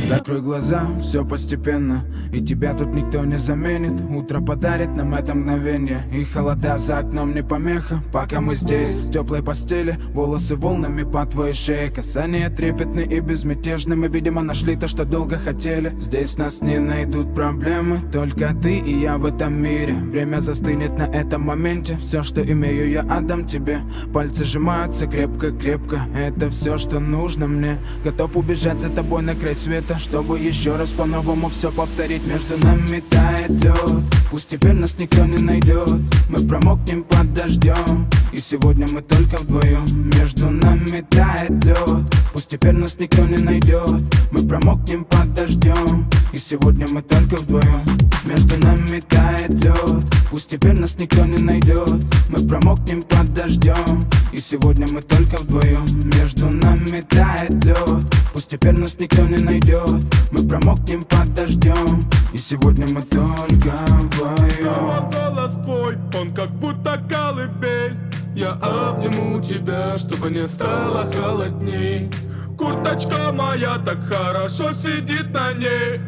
Закрой глаза, все постепенно, и тебя тут никто не заменит. Утро подарит нам это мгновение, и холода за окном не помеха. Пока мы здесь, в теплой постели, волосы волнами по твоей шее. Касания трепетны и безмятежны, мы, видимо, нашли то, что долго хотели. Здесь нас не найдут проблемы, только ты и я в этом мире. Время застынет на этом моменте, все, что имею, я отдам тебе. Пальцы сжимаются крепко-крепко, это все, что нужно мне. Готов убежать за тобой на край света, чтобы еще раз по-новому все повторить. Между нами тает лед, пусть теперь нас никто не найдет. Мы промокнем под дождем, и сегодня мы только вдвоем. Между нами тает лед, пусть теперь нас никто не найдет. Мы промокнем под дождем, и сегодня мы только вдвоем. Между нами тает лед, пусть теперь нас никто не найдет. Мы промокнем под дождем, и сегодня мы только вдвоем. Между нами тает лед, пусть теперь нас никто не найдет. Мы промокнем под дождем, и сегодня мы только вдвоем. Голос твой, он как будто колыбель. Я обниму тебя, чтобы не стало холодней. Курточка моя так хорошо сидит на ней.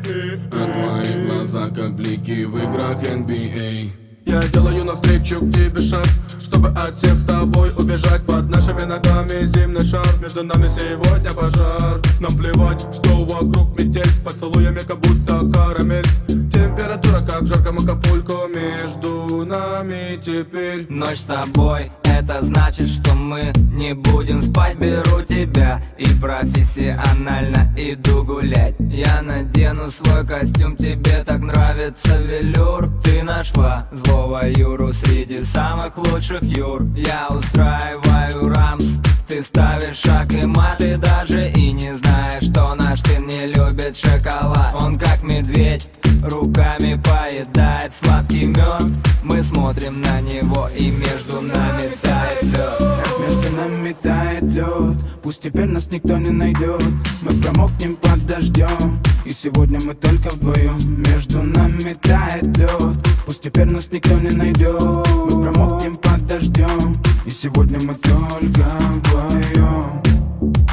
А твои глаза как блики в играх NBA. Я делаю навстречу к тебе шаг, чтобы от всех с тобой убежать. Под нашими ногами зимний шар, между нами сегодня пожар. Нам плевать, что вокруг метель, с поцелуями как будто карамель. Температура как в жарком Акапулько, между нами теперь. Ночь с тобой, это значит, что мы не будем спать. Беру тебя и профессионально иду гулять. Я надену свой костюм, тебе так нравится велюр. Ты нашла злого Юру среди самых лучших Юр. Я устраиваю рамс, ты ставишь шаг и мат. Ты даже и не знаешь, что наш сын не любит шоколад. Он как медведь, руками поедает сладкий мед. Мы смотрим на него, и между нами тает лед. Между нами тает лед, пусть теперь нас никто не найдет. Мы промокнем под дождем, и сегодня мы только вдвоем. Между нами тает лед, пусть теперь нас никто не найдет. Мы промокнем под дождем, и сегодня мы только вдвоем.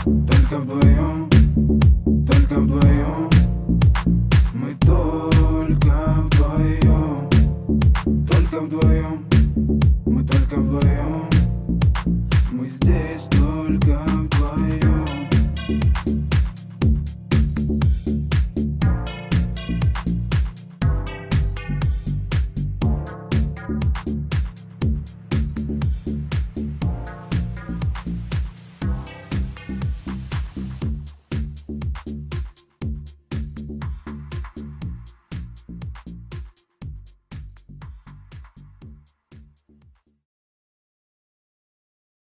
Только вдвоем, только вдвоем.